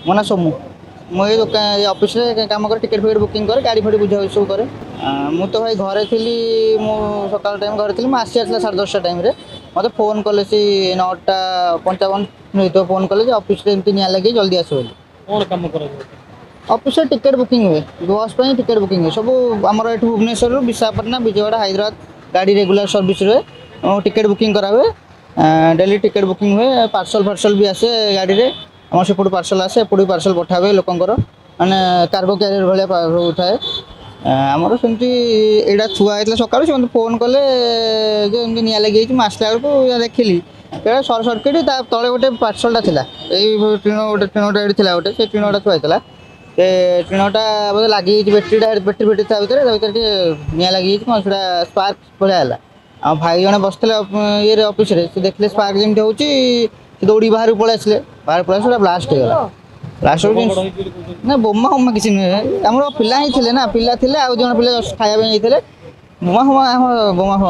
ମୋ ନାଁ ସୋମୁ। ମୁଁ ଏଇ ଦୋକାନ ଅଫିସରେ କାମ କରେ, ଟିକେଟ୍ ଫିକେଟ୍ ବୁକିଂ କରେ, ଗାଡ଼ି ଫାଡ଼ି ବୁଝାବୁଝି ସବୁ କରେ। ମୁଁ ତ ଭାଇ ଘରେ ଥିଲି, ମୁଁ ସକାଳ ଟାଇମ୍ ଘରେ ଥିଲି, ମୁଁ ଆସିବାର ଥିଲା 10:30 ଟାଇମ୍ରେ ମୋତେ ଫୋନ୍ କଲେ ସେ 9:55 ହେଇଥିବ, ଫୋନ୍ କଲେ ଯେ ଅଫିସରେ ଏମିତି ନିଆଁ ଲାଗି ଜଲ୍ଦି ଆସିବ ବୋଲି। କ'ଣ କାମ କରାଯାଏ? ଅଫିସରେ ଟିକେଟ୍ ବୁକିଂ ହୁଏ, ବସ୍ ପାଇଁ ଟିକେଟ୍ ବୁକିଂ ହୁଏ ସବୁ। ଆମର ଏଠୁ ଭୁବନେଶ୍ୱରରୁ ବିଶାଖାପାଟଣା, ବିଜୟୱାଡ଼ା, ହାଇଦ୍ରାବାଦ ଗାଡ଼ି ରେଗୁଲାର ସର୍ଭିସ୍ ରୁହେ। ଟିକେଟ୍ ବୁକିଂ କରାହୁଏ, ଡେଲି ଟିକେଟ୍ ବୁକିଂ ହୁଏ। ପାର୍ସଲ୍ ଫାର୍ସଲ୍ ବି ଆସେ ଗାଡ଼ିରେ, ଆମର ସେପଟୁ ପାର୍ସଲ୍ ଆସେ, ଏପଟୁ ପାର୍ସଲ୍ ପଠା ହୁଏ ଲୋକଙ୍କର, ମାନେ କାର୍ଗୋ କ୍ୟାରିୟର ଭଳିଆ ସବୁ ଥାଏ। ଆମର ସେମିତି ଏଇଟା ଥୁଆ ହେଇଥିଲା ସକାଳୁ, ସେ ମୋତେ ଫୋନ୍ କଲେ ଯେ ଏମିତି ନିଆଁ ଲାଗିଯାଇଛି। ମୁଁ ଆସିଲା ବେଳକୁ ଦେଖିଲି ଏଇଟା ସର୍ଟ ସର୍କିଟ୍, ତା ତଳେ ଗୋଟେ ପାର୍ସଲଟା ଥିଲା, ଏଇ ଟିଣଟା ଏଠି ଥିଲା, ଗୋଟେ ସେ ଟିଣଟା ଥୁଆ ହେଇଥିଲା। ସେ ଟିଣଟା ବୋଧେ ଲାଗିଯାଇଛି, ବ୍ୟାଟେରୀ ଫେଟେରୀ ତା ଭିତରେ ଟିକେ ନିଆଁ ଲାଗିଯାଇଛି, କ'ଣ ସେଇଟା ସ୍ପାର୍କ ଭଳିଆ ହେଲା। ଆଉ ଭାଇ ଜଣେ ବସିଥିଲେ ଇଏରେ ଅଫିସରେ, ସେ ଦେଖିଲେ ସ୍ପାର୍କ ଯେମିତି ହେଉଛି, ସେ ଦୌଡ଼ିକି ବାହାରକୁ ପଳେଇ ଆସିଲେ। ବାହାରକୁ ପଳେଇ ଆସିଲେ ସେଟା ବ୍ଲାଷ୍ଟ ହେଇଗଲା। ବ୍ଲାଷ୍ଟ ବୋମା ହେଉଛି ଫୋଡ଼ା ହେଇଛି ବୋଲି କହୁଛନ୍ତି। ନା, ବୋମା ଫୋମା କିଛି ନୁହେଁ, ଆମର ପିଲା ହିଁ ଥିଲେ ନା, ପିଲା ଥିଲେ, ଆଉ ଜଣେ ପିଲା ଖାଇବା ପାଇଁ ଯାଇଥିଲେ। ବୋମା ଫୋମା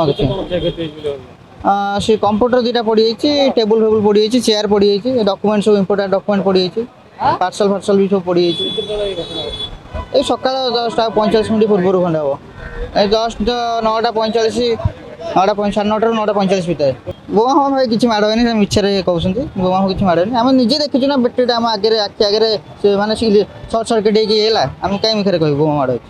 କିଛି କେତେ କ'ଣ କ୍ଷୟକ୍ଷତି ହେଇଛି ବୋଲି ଭାବୁଛନ୍ତି? ସେ କମ୍ପ୍ୟୁଟର ଦୁଇଟା ପଡ଼ିଯାଇଛି, ଟେବୁଲ୍ ଫେବୁଲ୍ ପଡ଼ିଯାଇଛି, ଚେୟାର ପଡ଼ିଯାଇଛି, ଡକ୍ୟୁମେଣ୍ଟ ସବୁ ଇମ୍ପୋର୍ଟାଣ୍ଟ ଡକ୍ୟୁମେଣ୍ଟ ପଡ଼ିଯାଇଛି, ପାର୍ସଲ୍ ଫାର୍ସଲ୍ ବି ସବୁ ପଡ଼ିଯାଇଛି। କେତେବେଳେ ଏଇ ଘଟଣା ଘଟିଛି? ଏଇ ସକାଳ 10:45 ପୂର୍ବରୁ ଖଣ୍ଡେ ହେବ। ଏଇ ଜଷ୍ଟ 9:45, 9:9:30ରୁ 9:45 ଭିତରେ। ବୋମା ଫୋମା ଭାଇ କିଛି ମାଡ଼ ହେଇନି, ସେ ମିଛରେ କହୁଛନ୍ତି। ବୋମା ଫୋମା କିଛି ମାଡ଼ ହେଇନି, ଆମେ ନିଜେ ଦେଖିଛୁ ନା, ବ୍ୟାଟେରୀଟା ଆମ ଆଗରେ, ଆଖି ଆଗରେ ସେ ମାନେ ସର୍ଟ ସର୍କିଟ୍ ହେଇକି ହେଲା। ଆମେ କାହିଁ ମିଛରେ କହିବୁ ବୋମା ମାଡ଼ ହେଇଛି।